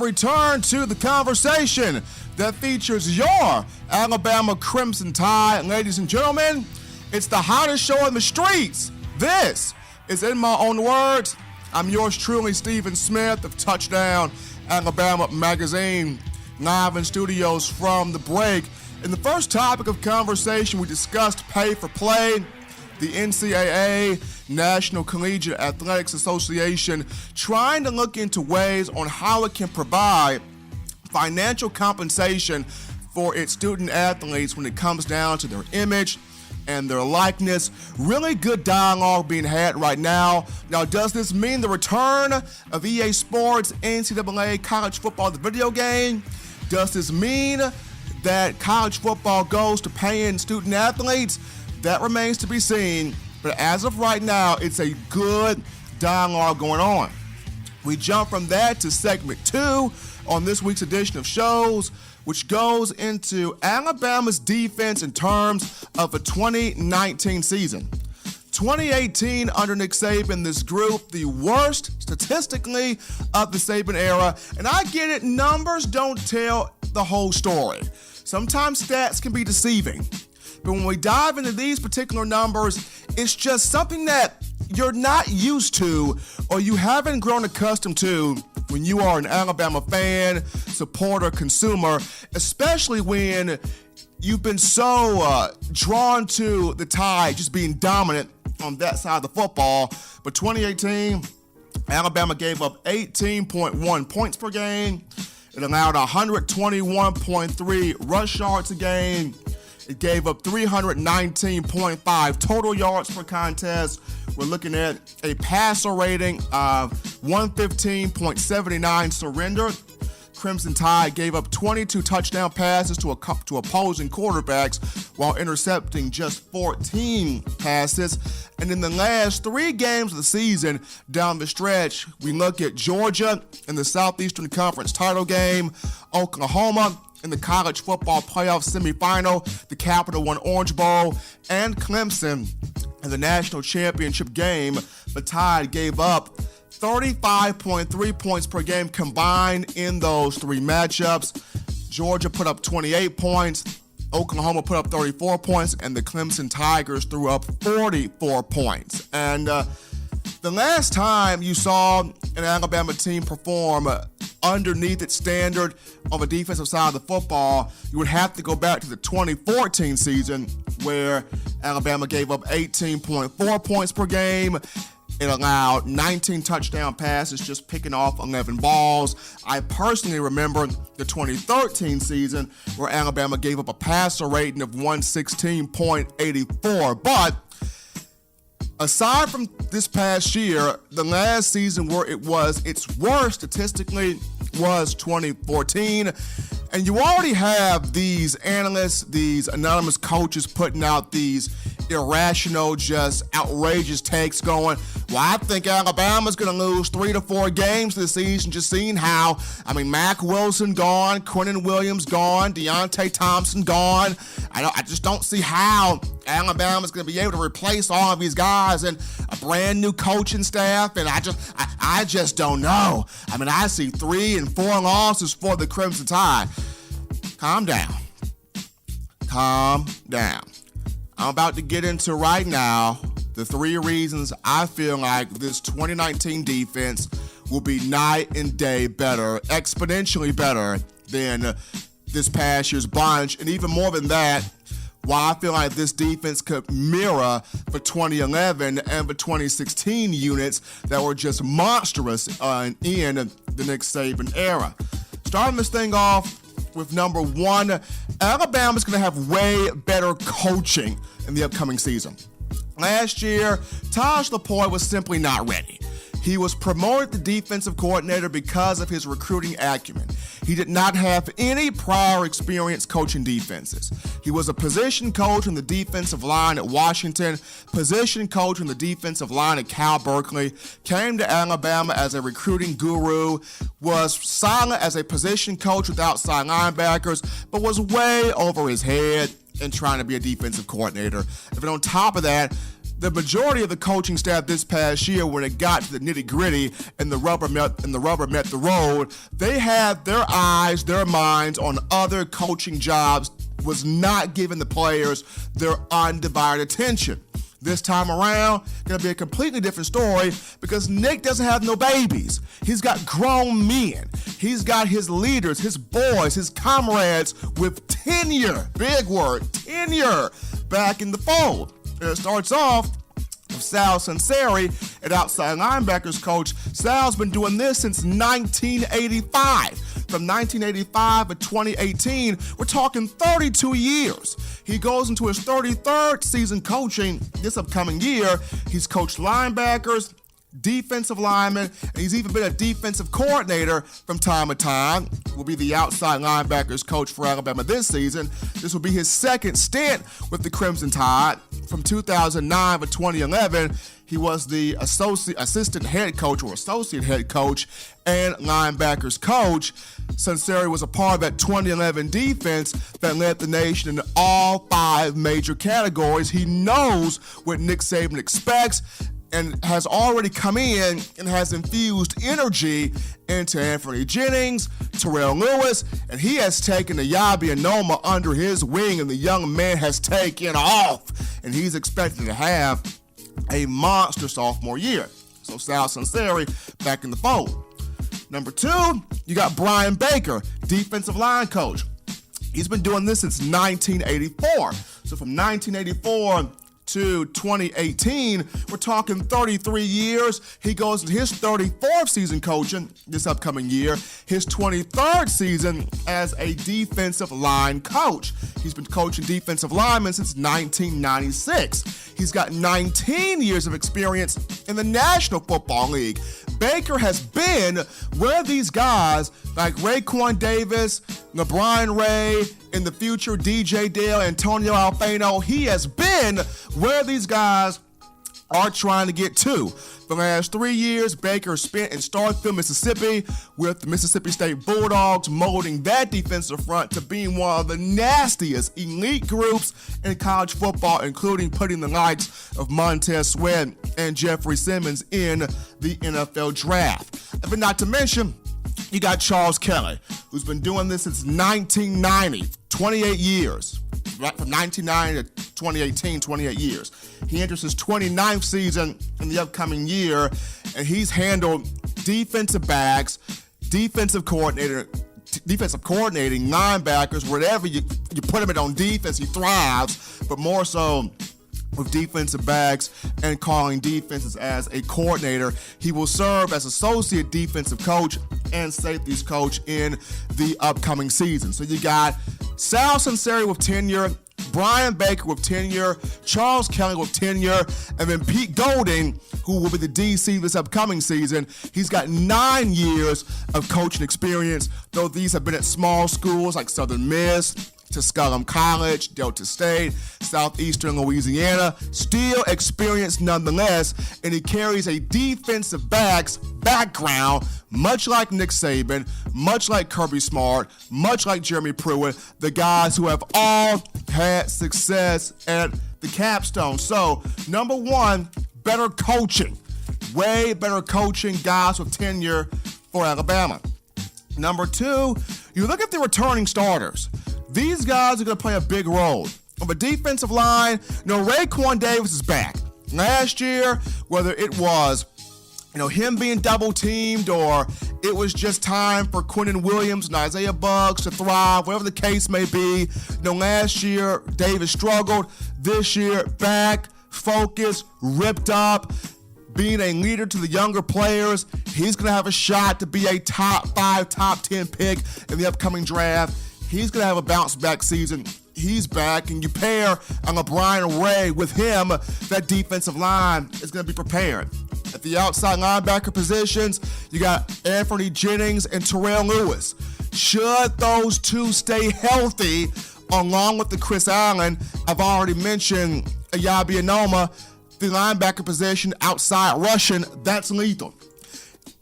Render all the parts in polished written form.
have returned to the conversation that features your Alabama Crimson Tide. Ladies and gentlemen, it's the hottest show in the streets. This is In My Own Words. I'm yours truly, Stephen Smith of Touchdown Alabama Magazine, live in studios from the break. In the first topic of conversation, we discussed pay for play. The NCAA, National Collegiate Athletics Association, trying to look into ways on how it can provide financial compensation for its student athletes when it comes down to their image and their likeness. Really good dialogue being had right now. Now, does this mean the return of EA Sports, NCAA college football, the video game? Does this mean that college football goes to paying student athletes? That remains to be seen, but as of right now, it's a good dialogue going on. We jump from that to segment 2 on this week's edition of shows, which goes into Alabama's defense in terms of the 2019 season. 2018 under Nick Saban, this group, the worst statistically of the Saban era. And I get it, numbers don't tell the whole story. Sometimes stats can be deceiving. But when we dive into these particular numbers, it's just something that you're not used to or you haven't grown accustomed to when you are an Alabama fan, supporter, consumer, especially when you've been so drawn to the Tide just being dominant on that side of the football. But 2018, Alabama gave up 18.1 points per game. It allowed 121.3 rush yards a game. It gave up 319.5 total yards per contest. We're looking at a passer rating of 115.79 surrendered. Crimson Tide gave up 22 touchdown passes to opposing quarterbacks while intercepting just 14 passes. And in the last 3 games of the season down the stretch, we look at Georgia in the Southeastern Conference title game, Oklahoma in the college football playoff semifinal, the Capital One Orange Bowl, and Clemson in the national championship game. The Tide gave up 35.3 points per game combined in those 3 matchups. Georgia put up 28 points, Oklahoma put up 34 points, and the Clemson Tigers threw up 44 points. And the last time you saw an Alabama team perform underneath its standard on the defensive side of the football, you would have to go back to the 2014 season where Alabama gave up 18.4 points per game. It allowed 19 touchdown passes, just picking off 11 balls. I personally remember the 2013 season where Alabama gave up a passer rating of 116.84. But aside from this past year, the last season where it was its worst statistically was 2014. And you already have these analysts, these anonymous coaches putting out these irrational, just outrageous takes going, well, I think Alabama's going to lose 3 to 4 games this season, just seeing how, Mack Wilson gone, Quinnen Williams gone, Deontay Thompson gone. I just don't see how Alabama's going to be able to replace all of these guys and a brand new coaching staff, and I just don't know. I see 3 and 4 losses for the Crimson Tide. Calm down. Calm down. I'm about to get into right now the 3 reasons I feel like this 2019 defense will be night and day better, exponentially better than this past year's bunch, and even more than that, why I feel like this defense could mirror the 2011 and the 2016 units that were just monstrous in the Nick Saban era. Starting this thing off with number 1, Alabama's going to have way better coaching in the upcoming season. Last year, Taj LaPointe was simply not ready. He was promoted to defensive coordinator because of his recruiting acumen. He did not have any prior experience coaching defenses. He was a position coach on the defensive line at Washington, position coach on the defensive line at Cal Berkeley, came to Alabama as a recruiting guru, was silent as a position coach with outside linebackers, but was way over his head in trying to be a defensive coordinator. And on top of that, the majority of the coaching staff this past year, when it got to the nitty-gritty and the rubber met the road, they had their eyes, their minds on other coaching jobs, was not giving the players their undivided attention. This time around, gonna be a completely different story because Nick doesn't have no babies. He's got grown men. He's got his leaders, his boys, his comrades with tenure, big word, tenure, back in the fold. And it starts off with Sal Sunseri, an outside linebackers coach. Sal's been doing this since 1985. From 1985 to 2018, we're talking 32 years. He goes into his 33rd season coaching this upcoming year. He's coached linebackers, defensive linemen, and he's even been a defensive coordinator from time to time. Will be the outside linebackers coach for Alabama this season. This will be his second stint with the Crimson Tide. From 2009 to 2011, he was the assistant head coach or associate head coach and linebackers coach. Sunseri was a part of that 2011 defense that led the nation in all 5 major categories. He knows what Nick Saban expects and has already come in and has infused energy into Anthony Jennings, Terrell Lewis, and he has taken the Yabi Anoma under his wing, and the young man has taken off, and he's expected to have a monster sophomore year. So Sal Sunseri back in the fold. Number 2, you got Brian Baker, defensive line coach. He's been doing this since 1984. So from 1984 to 2018, we're talking 33 years. He goes into his 34th season coaching this upcoming year, his 23rd season as a defensive line coach. He's been coaching defensive linemen since 1996. He's got 19 years of experience in the National Football League. Baker has been where these guys like Raekwon Davis, LeBron Ray, in the future DJ Dale, Antonio Alfano, he has been where these guys are trying to get to. The last 3 years, Baker spent in Starkville, Mississippi, with the Mississippi State Bulldogs, molding that defensive front to being one of the nastiest elite groups in college football, including putting the likes of Montez Sweat and Jeffrey Simmons in the NFL draft. But not to mention, you got Charles Kelly, who's been doing this since 1990, 28 years. Right from 1990 to 2018, 28 years. He enters his 29th season in the upcoming year, and he's handled defensive backs, defensive coordinating linebackers, wherever you put him in on defense, he thrives, but more so with defensive backs and calling defenses as a coordinator. He will serve as associate defensive coach and safeties coach in the upcoming season. So you got Sal Sunseri with tenure, Brian Baker with tenure, Charles Kelly with tenure, and then Pete Golding, who will be the DC this upcoming season. He's got 9 years of coaching experience, though these have been at small schools like Southern Miss, Tusculum College, Delta State, Southeastern Louisiana, still experienced nonetheless, and he carries a defensive backs background, much like Nick Saban, much like Kirby Smart, much like Jeremy Pruitt, the guys who have all had success at the capstone. So, number 1, better coaching. Way better coaching, guys with tenure for Alabama. Number 2, you look at the returning starters. These guys are going to play a big role. On the defensive line, Raekwon Davis is back. Last year, whether it was him being double teamed or it was just time for Quinnen Williams and Isaiah Buggs to thrive, whatever the case may be. Last year, Davis struggled. This year, back, focused, ripped up, being a leader to the younger players. He's going to have a shot to be a top 5, top 10 pick in the upcoming draft. He's going to have a bounce-back season. He's back, and you pair LeBron Ray with him, that defensive line is going to be prepared. At the outside linebacker positions, you got Anthony Jennings and Terrell Lewis. Should those two stay healthy, along with the Chris Allen, I've already mentioned Yabi Anoma, the linebacker position outside rushing, that's lethal.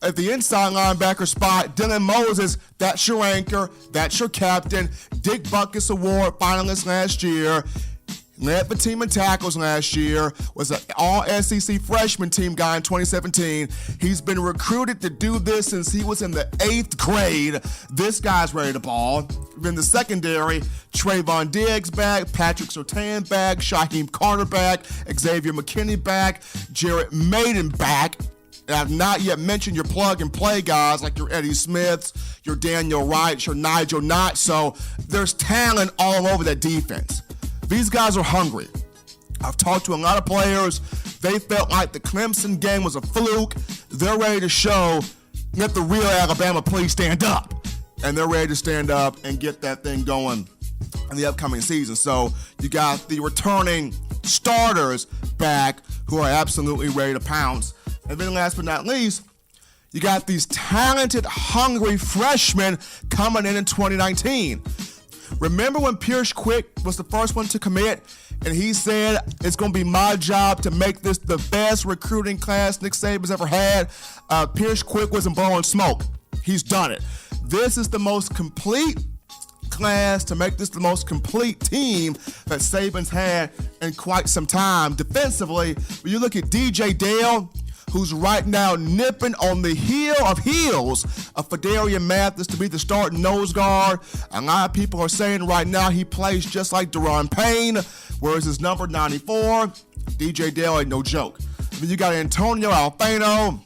At the inside linebacker spot, Dylan Moses, that's your anchor, that's your captain. Dick Butkus Award finalist last year. led the team in tackles last year, was an all-SEC freshman team guy in 2017. He's been recruited to do this since he was in the 8th grade. This guy's ready to ball. Then the secondary, Trayvon Diggs back, Patrick Surtain back, Shaheem Carter back, Xavier McKinney back, Jarrett Maiden back. And I've not yet mentioned your plug-and-play guys like your Eddie Smiths, your Daniel Wrights, your Nigel Knott. So there's talent all over that defense. These guys are hungry. I've talked to a lot of players. They felt like the Clemson game was a fluke. They're ready to show, let the real Alabama please stand up. And they're ready to stand up and get that thing going in the upcoming season. So you got the returning starters back who are absolutely ready to pounce. And then last but not least, you got these talented, hungry freshmen coming in 2019. Remember when Pierce Quick was the first one to commit, and he said, it's going to be my job to make this the best recruiting class Nick Saban's ever had? Pierce Quick wasn't blowing smoke. He's done it. This is the most complete class to make this the most complete team that Saban's had in quite some time. Defensively, when you look at DJ Dale, who's right now nipping on the heel of heels of Fidarian Mathis to be the starting nose guard. A lot of people are saying right now he plays just like Deron Payne, whereas his number 94, DJ Dale ain't no joke. I mean, you got Antonio Alfano,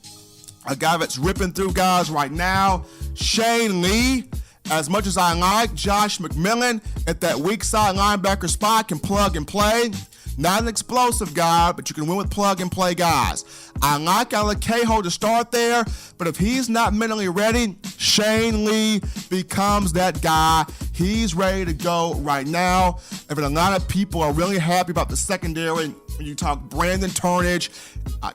a guy that's ripping through guys right now. Shane Lee, as much as I like Josh McMillan at that weak side linebacker spot, can plug and play. Not an explosive guy, but you can win with plug-and-play guys. I like Alec Cahoe to start there, but if he's not mentally ready, Shane Lee becomes that guy. He's ready to go right now. And a lot of people are really happy about the secondary. When you talk Brandon Turnage,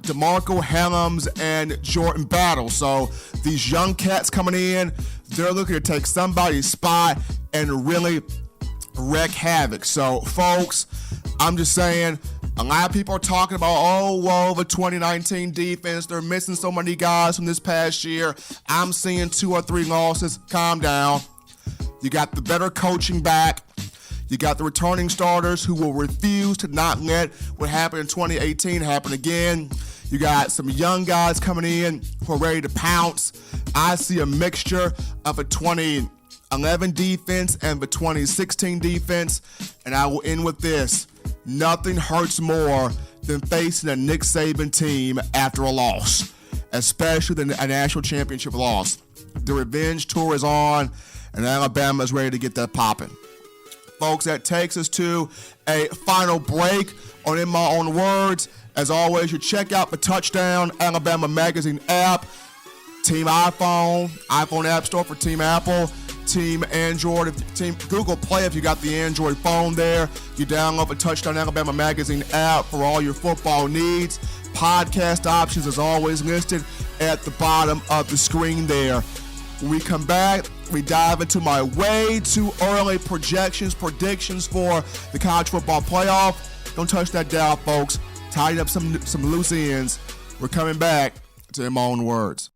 DeMarco Helms, and Jordan Battle. So these young cats coming in, they're looking to take somebody's spot and really wreak havoc. So, folks, I'm just saying, a lot of people are talking about, the 2019 defense. They're missing so many guys from this past year. I'm seeing 2 or 3 losses. Calm down. You got the better coaching back. You got the returning starters who will refuse to not let what happened in 2018 happen again. You got some young guys coming in who are ready to pounce. I see a mixture of a 2011 defense and the 2016 defense. And I will end with this. Nothing hurts more than facing a Nick Saban team after a loss, especially a national championship loss. The revenge tour is on, and Alabama is ready to get that popping. Folks, that takes us to a final break on In My Own Words. As always, you check out the Touchdown Alabama Magazine app, Team iPhone App Store for Team Apple, Team Android, Team Google Play if you got the Android phone there. You download the Touchdown Alabama Magazine app for all your football needs. Podcast options is always listed at the bottom of the screen there. When we come back, we dive into my way too early predictions for the college football playoff. Don't touch that dial, folks. Tidy up some loose ends. We're coming back to In My Own Words.